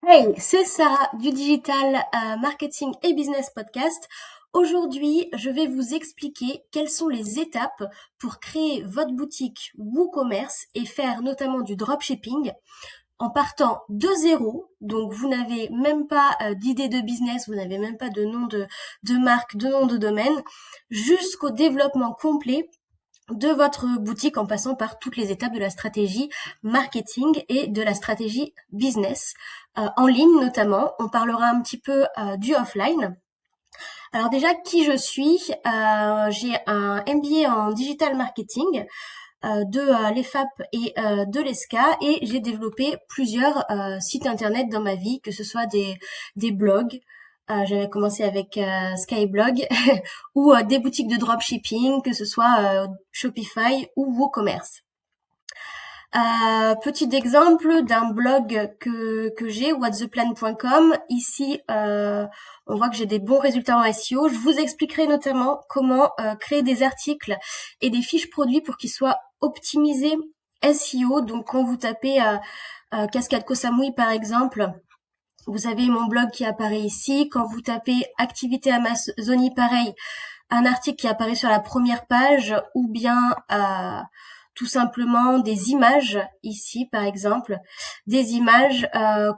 Hey, c'est Sarah du Digital Marketing et Business Podcast. Aujourd'hui, je vais vous expliquer quelles sont les étapes pour créer votre boutique WooCommerce et faire notamment du dropshipping en partant de zéro. Donc, vous n'avez même pas d'idée de business, vous n'avez même pas de nom de marque, de nom de domaine, jusqu'au développement complet de votre boutique en passant par toutes les étapes de la stratégie marketing et de la stratégie business, en ligne notamment. On parlera un petit peu du offline. Alors déjà, qui je suis? J'ai un MBA en digital marketing de l'EFAP et de l'ESCA, et j'ai développé plusieurs sites internet dans ma vie, que ce soit des blogs. J'avais commencé avec Skyblog ou des boutiques de dropshipping, que ce soit Shopify ou WooCommerce. Petit exemple d'un blog que j'ai, whattheplan.com. Ici, on voit que j'ai des bons résultats en SEO. Je vous expliquerai notamment comment créer des articles et des fiches produits pour qu'ils soient optimisés SEO. Donc, quand vous tapez Cascade Koh Samui, par exemple, vous avez mon blog qui apparaît ici. Quand vous tapez activité Amazonie, pareil, un article qui apparaît sur la première page, ou bien tout simplement des images ici, par exemple, des images.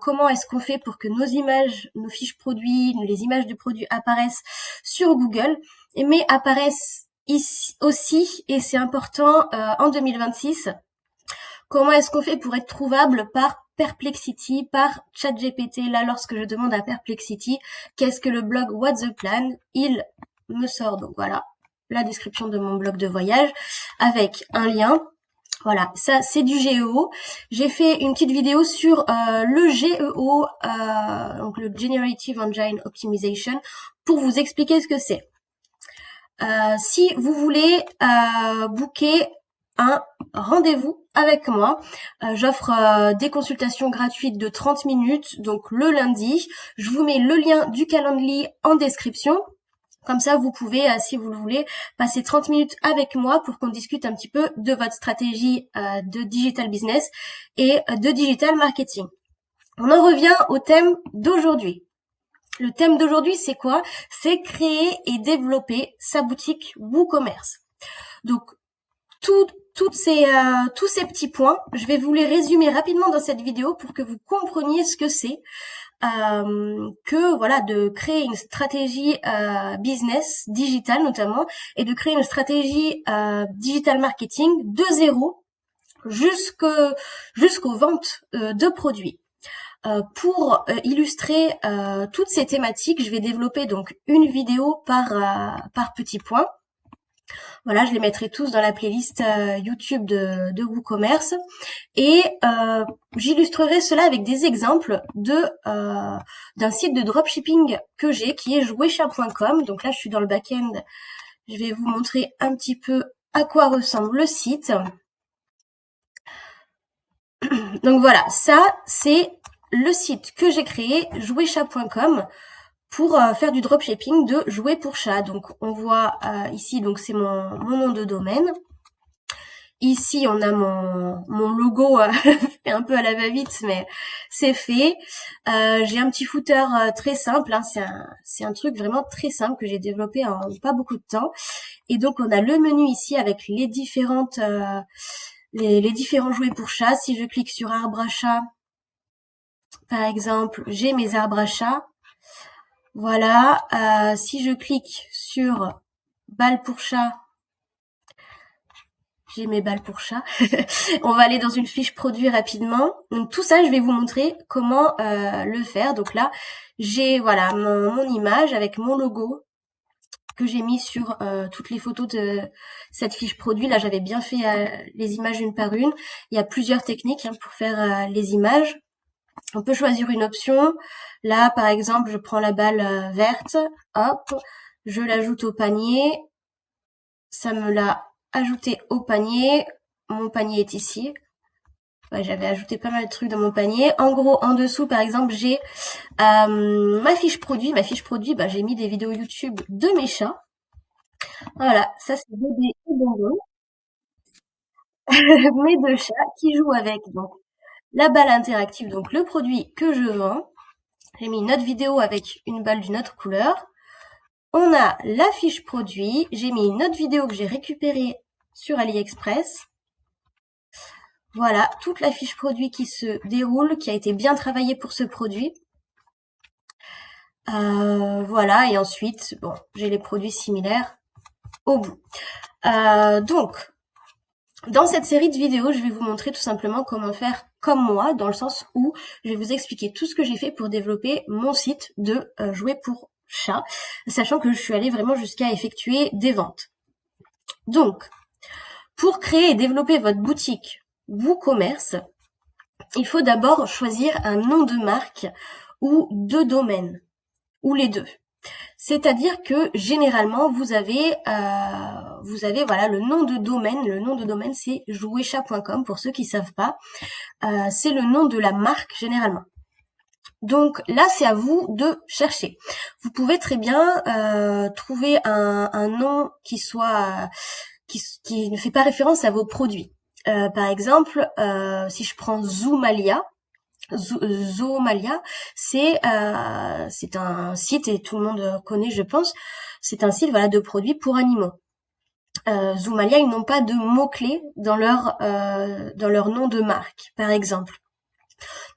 Comment est-ce qu'on fait pour que nos images, nos fiches produits, les images du produit apparaissent sur Google, mais apparaissent ici aussi, et c'est important en 2026. Comment est-ce qu'on fait pour être trouvable par Perplexity, par ChatGPT? Là, lorsque je demande à Perplexity qu'est-ce que le blog What's the Plan, il me sort donc voilà la description de mon blog de voyage avec un lien. Voilà, ça c'est du GEO. J'ai fait une petite vidéo sur le GEO, donc le Generative Engine Optimization, pour vous expliquer ce que c'est. Si vous voulez booker un rendez-vous avec moi, j'offre des consultations gratuites de 30 minutes, donc le lundi. Je vous mets le lien du Calendly en description. Comme ça, vous pouvez, si vous le voulez, passer 30 minutes avec moi pour qu'on discute un petit peu de votre stratégie de digital business et de digital marketing. On en revient au thème d'aujourd'hui. Le thème d'aujourd'hui, c'est quoi? C'est créer et développer sa boutique WooCommerce. Donc, tous ces petits points, je vais vous les résumer rapidement dans cette vidéo pour que vous compreniez ce que c'est. De créer une stratégie business digital notamment, et de créer une stratégie digital marketing de zéro jusqu'aux ventes de produits. Pour illustrer toutes ces thématiques, je vais développer donc une vidéo par petit point. Voilà, je les mettrai tous dans la playlist YouTube de WooCommerce, et j'illustrerai cela avec des exemples d'un site de dropshipping que j'ai, qui est jouechat.com. Donc là, je suis dans le back-end. Je vais vous montrer un petit peu à quoi ressemble le site. Donc voilà, ça c'est le site que j'ai créé, jouechat.com, pour faire du dropshipping de jouets pour chat. Donc on voit ici, donc c'est mon nom de domaine. Ici on a mon logo fait un peu à la va-vite, mais c'est fait. J'ai un petit footer très simple, hein. C'est un truc vraiment très simple que j'ai développé en pas beaucoup de temps. Et donc on a le menu ici avec les différentes les différents jouets pour chat. Si je clique sur arbre à chat, par exemple, j'ai mes arbres à chat. Voilà, si je clique sur balles pour chat, j'ai mes balles pour chat. On va aller dans une fiche produit rapidement. Donc tout ça, je vais vous montrer comment le faire. Donc là, j'ai voilà mon image avec mon logo que j'ai mis sur toutes les photos de cette fiche produit. Là, j'avais bien fait les images une par une. Il y a plusieurs techniques pour faire les images. On peut choisir une option. Là, par exemple, je prends la balle verte, hop, je l'ajoute au panier. Ça me l'a ajouté au panier. Mon panier est ici. Ouais, j'avais ajouté pas mal de trucs dans mon panier. En gros, en dessous, par exemple, j'ai ma fiche produit. Ma fiche produit, j'ai mis des vidéos YouTube de mes chats. Voilà, ça c'est bébé et bonbon. Mes deux chats qui jouent avec donc la balle interactive, donc le produit que je vends. j'ai mis une autre vidéo avec une balle d'une autre couleur. On a la fiche produit, j'ai mis une autre vidéo que j'ai récupérée sur AliExpress. Voilà, toute la fiche produit qui se déroule, qui a été bien travaillée pour ce produit. Voilà, et ensuite, bon, j'ai les produits similaires au bout. Donc, dans cette série de vidéos, je vais vous montrer tout simplement comment faire comme moi, dans le sens où je vais vous expliquer tout ce que j'ai fait pour développer mon site de jouets pour chats, sachant que je suis allée vraiment jusqu'à effectuer des ventes. Donc, pour créer et développer votre boutique WooCommerce, il faut d'abord choisir un nom de marque ou de domaine, ou les deux. C'est-à-dire que généralement vous avez voilà le nom de domaine. Le nom de domaine c'est jouetchat.com pour ceux qui savent pas. C'est le nom de la marque généralement. Donc là c'est à vous de chercher. Vous pouvez très bien trouver un nom qui soit qui ne fait pas référence à vos produits. Par exemple, si je prends Zoomalia, c'est un site et tout le monde connaît, je pense. C'est un site voilà de produits pour animaux. Zoomalia, ils n'ont pas de mots-clés dans leur nom de marque, par exemple.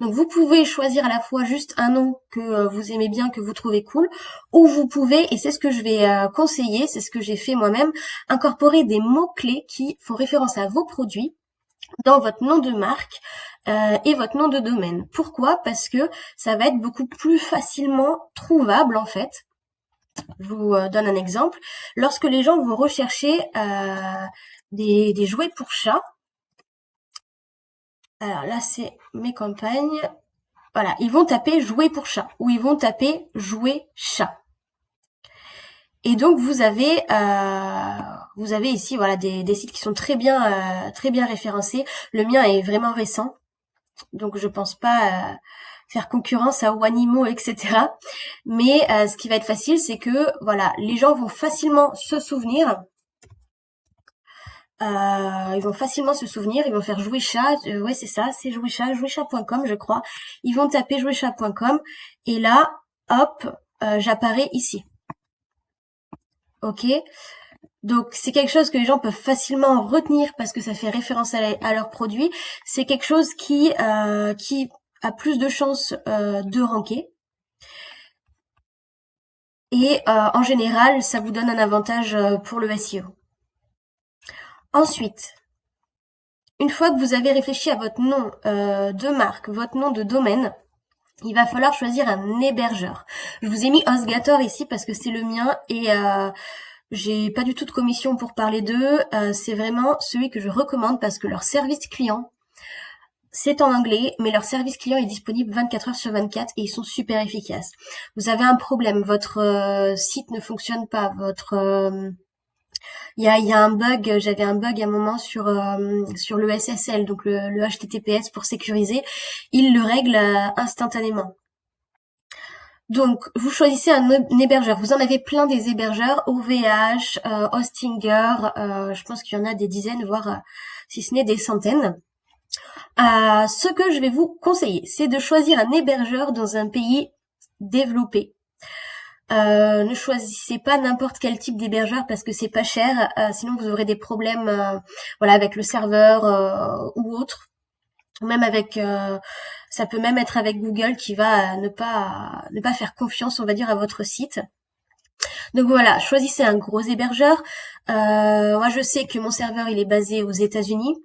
Donc vous pouvez choisir à la fois juste un nom que vous aimez bien, que vous trouvez cool, ou vous pouvez, et c'est ce que je vais conseiller, c'est ce que j'ai fait moi-même, incorporer des mots-clés qui font référence à vos produits dans votre nom de marque et votre nom de domaine. Pourquoi? Parce que ça va être beaucoup plus facilement trouvable en fait. Je vous donne un exemple. Lorsque les gens vont rechercher des jouets pour chats, alors là c'est mes campagnes, voilà, ils vont taper jouets pour chat ou ils vont taper jouets chat. Et donc vous avez ici voilà des sites qui sont très bien référencés. Le mien est vraiment récent, donc je pense pas faire concurrence à Wanimo, etc. Mais ce qui va être facile, c'est que voilà, les gens vont facilement se souvenir. Ils vont faire jouer chat, ouais c'est ça, c'est jouetchat.com je crois. Ils vont taper jouetchat.com et là, hop, j'apparais ici. Ok, donc c'est quelque chose que les gens peuvent facilement retenir parce que ça fait référence à leurs produits. C'est quelque chose qui a plus de chances de ranker. Et en général, ça vous donne un avantage pour le SEO. Ensuite, une fois que vous avez réfléchi à votre nom de marque, votre nom de domaine, il va falloir choisir un hébergeur. Je vous ai mis HostGator ici parce que c'est le mien et j'ai pas du tout de commission pour parler d'eux. C'est vraiment celui que je recommande parce que leur service client, c'est en anglais, mais leur service client est disponible 24 heures sur 24 et ils sont super efficaces. Vous avez un problème, votre site ne fonctionne pas, il y a un bug, j'avais un bug à un moment sur le SSL, donc le HTTPS pour sécuriser, il le règle instantanément. Donc, vous choisissez un hébergeur. Vous en avez plein des hébergeurs, OVH, Hostinger, je pense qu'il y en a des dizaines, voire si ce n'est des centaines. Ce que je vais vous conseiller, c'est de choisir un hébergeur dans un pays développé. Ne choisissez pas n'importe quel type d'hébergeur parce que c'est pas cher, sinon vous aurez des problèmes voilà avec le serveur ou autre. Même avec ça peut même être avec Google qui va ne pas faire confiance, on va dire, à votre site. Donc voilà, choisissez un gros hébergeur. Moi je sais que mon serveur il est basé aux États-Unis.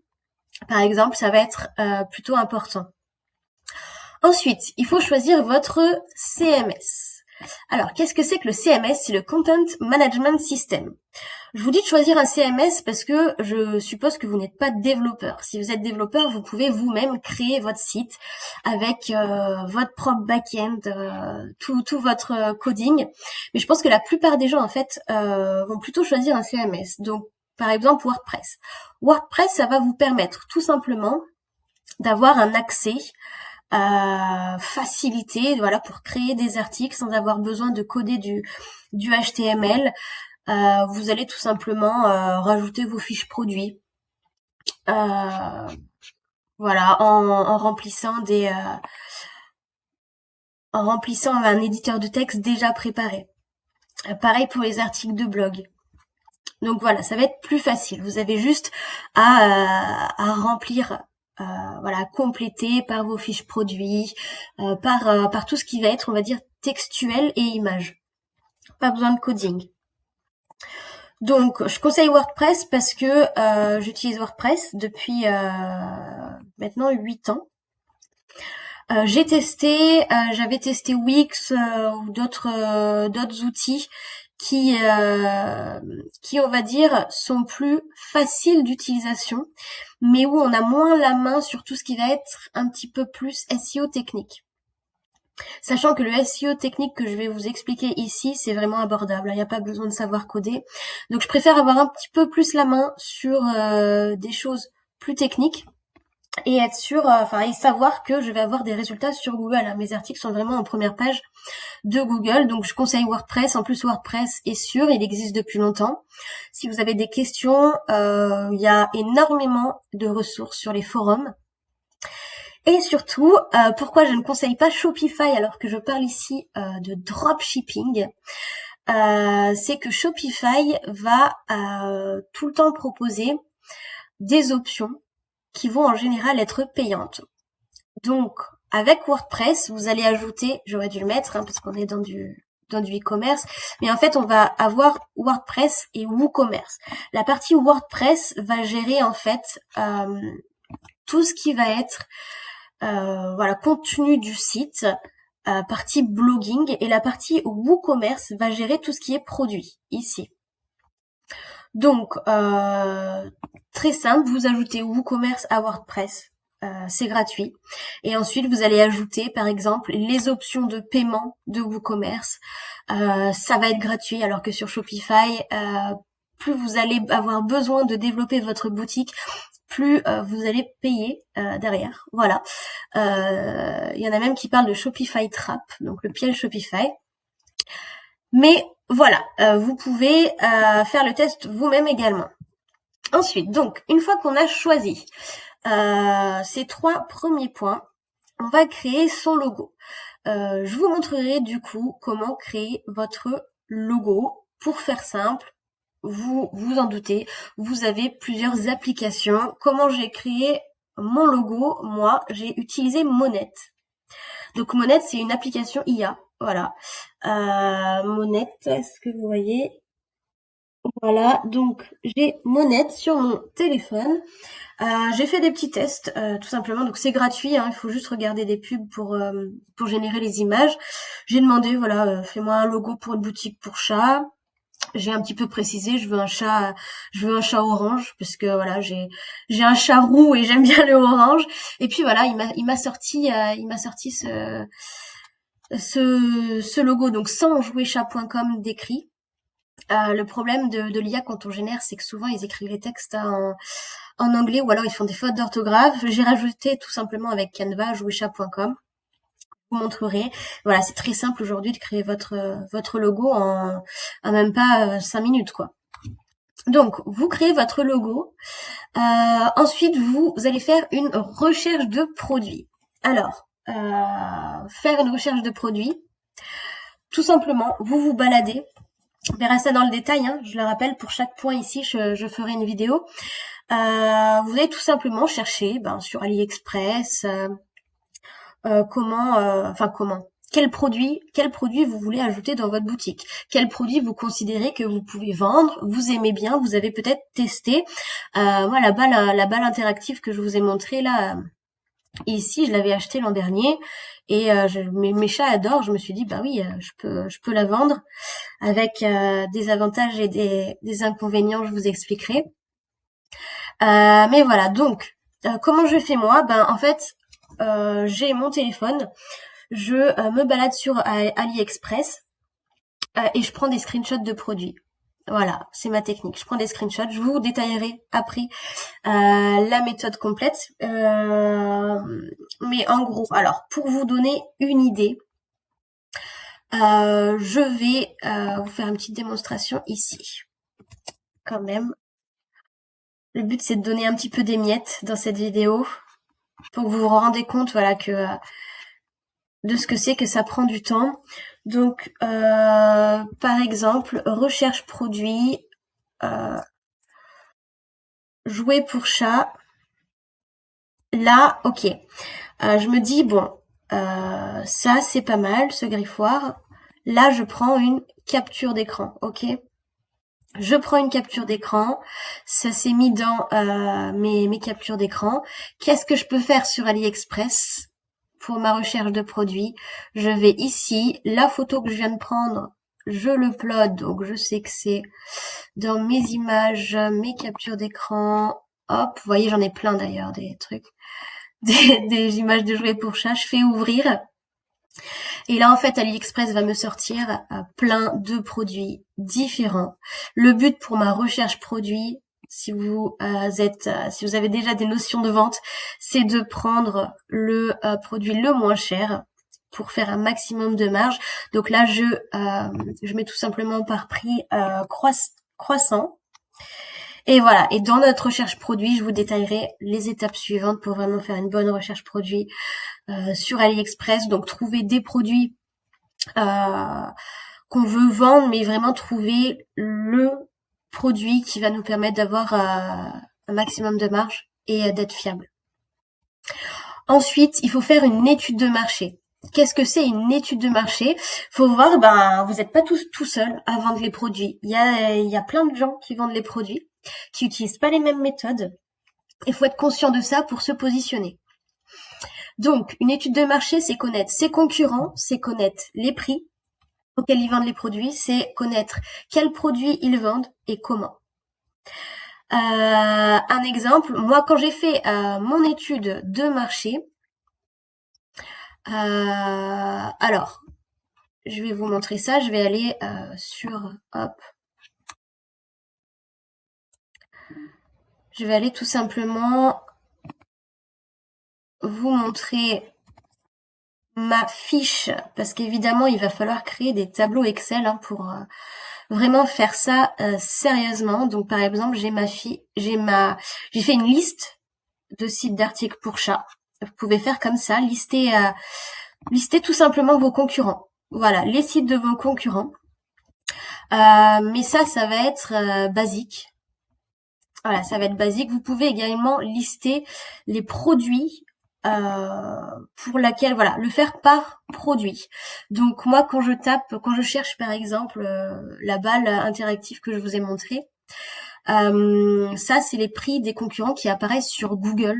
Par exemple, ça va être plutôt important. Ensuite, il faut choisir votre CMS. Alors, qu'est-ce que c'est que le CMS? C'est le Content Management System. Je vous dis de choisir un CMS parce que je suppose que vous n'êtes pas développeur. Si vous êtes développeur, vous pouvez vous-même créer votre site avec votre propre back-end, tout votre coding. Mais je pense que la plupart des gens, en fait, vont plutôt choisir un CMS. Donc, par exemple, WordPress. WordPress, ça va vous permettre tout simplement d'avoir un accès facilité, voilà, pour créer des articles sans avoir besoin de coder du HTML. Vous allez tout simplement rajouter vos fiches produits, voilà, en remplissant en remplissant un éditeur de texte déjà préparé. Pareil pour les articles de blog. Donc voilà, ça va être plus facile. Vous avez juste à remplir, voilà, compléter par vos fiches produits, par tout ce qui va être, on va dire, textuel et images. Pas besoin de coding. Donc, je conseille WordPress parce que j'utilise WordPress depuis maintenant 8 ans. J'avais testé Wix ou d'autres outils qui, on va dire, sont plus faciles d'utilisation, mais où on a moins la main sur tout ce qui va être un petit peu plus SEO technique. Sachant que le SEO technique que je vais vous expliquer ici, c'est vraiment abordable. Il n'y a pas besoin de savoir coder. Donc, je préfère avoir un petit peu plus la main sur des choses plus techniques et être sûr, et savoir que je vais avoir des résultats sur Google. Mes articles sont vraiment en première page de Google, donc je conseille WordPress. En plus, WordPress est sûr, il existe depuis longtemps. Si vous avez des questions, il y a énormément de ressources sur les forums. Et surtout, pourquoi je ne conseille pas Shopify alors que je parle ici de dropshipping, c'est que Shopify va tout le temps proposer des options qui vont en général être payantes. Donc, avec WordPress, vous allez ajouter, j'aurais dû le mettre parce qu'on est dans du e-commerce, mais en fait, on va avoir WordPress et WooCommerce. La partie WordPress va gérer en fait tout ce qui va être contenu du site, partie blogging, et la partie WooCommerce va gérer tout ce qui est produit ici. Donc, très simple, vous ajoutez WooCommerce à WordPress, c'est gratuit. Et ensuite, vous allez ajouter, par exemple, les options de paiement de WooCommerce. Ça va être gratuit, alors que sur Shopify, plus vous allez avoir besoin de développer votre boutique, plus vous allez payer derrière. Voilà. Il y en a même qui parlent de Shopify Trap, donc le piège Shopify. Mais voilà, vous pouvez faire le test vous-même également. Ensuite, donc, une fois qu'on a choisi ces 3 premiers points, on va créer son logo. Je vous montrerai du coup comment créer votre logo. Pour faire simple, vous en doutez, vous avez plusieurs applications. Comment j'ai créé mon logo? Moi, j'ai utilisé Monet. Donc Monet, c'est une application IA. Voilà. Monet, est-ce que vous voyez? Voilà, donc j'ai Monet sur mon téléphone. J'ai fait des petits tests, tout simplement. Donc c'est gratuit, il faut juste regarder des pubs pour générer les images. J'ai demandé, voilà, fais-moi un logo pour une boutique pour chat. J'ai un petit peu précisé, je veux un chat orange parce que voilà, j'ai un chat roux et j'aime bien le orange. Et puis voilà, il m'a sorti ce logo, donc sans jouerchat.com décrit. Le problème de l'IA quand on génère, c'est que souvent ils écrivent les textes en anglais ou alors ils font des fautes d'orthographe. J'ai rajouté tout simplement avec Canva jouerchat.com. Vous montrerai. Voilà, c'est très simple aujourd'hui de créer votre logo en même pas 5 minutes quoi. Donc, vous créez votre logo. Ensuite, vous allez faire une recherche de produits. Alors, faire une recherche de produits, tout simplement, vous baladez. On verra ça dans le détail, je le rappelle, pour chaque point ici, je ferai une vidéo. Vous allez tout simplement chercher sur AliExpress quel produit vous voulez ajouter dans votre boutique, quel produit vous considérez que vous pouvez vendre, vous aimez bien, vous avez peut-être testé. Moi, la balle interactive que je vous ai montrée là, ici, je l'avais achetée l'an dernier et mes chats adorent. Je me suis dit oui, je peux la vendre avec des avantages et des inconvénients, je vous expliquerai. Mais voilà, donc comment je fais moi? En fait, j'ai mon téléphone, je me balade sur AliExpress et je prends des screenshots de produits. Voilà, c'est ma technique. Je prends des screenshots. Je vous détaillerai après la méthode complète. Mais en gros, alors pour vous donner une idée, je vais vous faire une petite démonstration ici. Quand même. Le but, c'est de donner un petit peu des miettes dans cette vidéo pour que vous vous rendez compte, voilà, que de ce que c'est que ça prend du temps. Donc, par exemple, recherche produit, jouet pour chat. Là, ok. Je me dis, bon, ça c'est pas mal, ce griffoir. Là, je prends une capture d'écran, ok? Je prends une capture d'écran. Ça s'est mis dans mes captures d'écran. Qu'est-ce que je peux faire sur AliExpress pour ma recherche de produits? Je vais ici, la photo que je viens de prendre, je l'upload, donc je sais que c'est dans mes images, mes captures d'écran. Hop, vous voyez, j'en ai plein d'ailleurs, des trucs, des images de jouets pour chat. Je fais ouvrir. Et là, en fait, AliExpress va me sortir plein de produits différents. Le but pour ma recherche produit, si vous si vous avez déjà des notions de vente, c'est de prendre le produit le moins cher pour faire un maximum de marge. Donc là, je mets tout simplement par prix croissant. Et voilà. Et dans notre recherche produit, je vous détaillerai les étapes suivantes pour vraiment faire une bonne recherche produit sur AliExpress. Donc trouver des produits qu'on veut vendre, mais vraiment trouver le produit qui va nous permettre d'avoir un maximum de marge et d'être fiable. Ensuite, il faut faire une étude de marché. Qu'est-ce que c'est une étude de marché? Faut voir, vous n'êtes pas tous tout seul à vendre les produits. Il y a plein de gens qui vendent les produits, qui utilisent pas les mêmes méthodes. Il faut être conscient de ça pour se positionner. Donc, une étude de marché, c'est connaître ses concurrents, c'est connaître les prix auxquels ils vendent les produits, c'est connaître quels produits ils vendent et comment. Un exemple, moi quand j'ai fait mon étude de marché, alors je vais vous montrer ça, je vais aller je vais aller tout simplement vous montrer ma fiche, parce qu'évidemment il va falloir créer des tableaux Excel pour vraiment faire ça sérieusement. Donc par exemple j'ai fait une liste de sites d'articles pour chats. Vous pouvez faire comme ça, lister tout simplement vos concurrents. Voilà, les sites de vos concurrents. Mais ça va être basique. Voilà, ça va être basique. Vous pouvez également lister les produits pour laquelle, voilà, le faire par produit. Donc moi, quand je cherche par exemple la balle interactive que je vous ai montrée, ça c'est les prix des concurrents qui apparaissent sur Google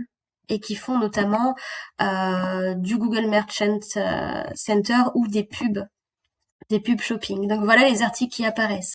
et qui font notamment du Google Merchant Center ou des pubs shopping. Donc voilà les articles qui apparaissent.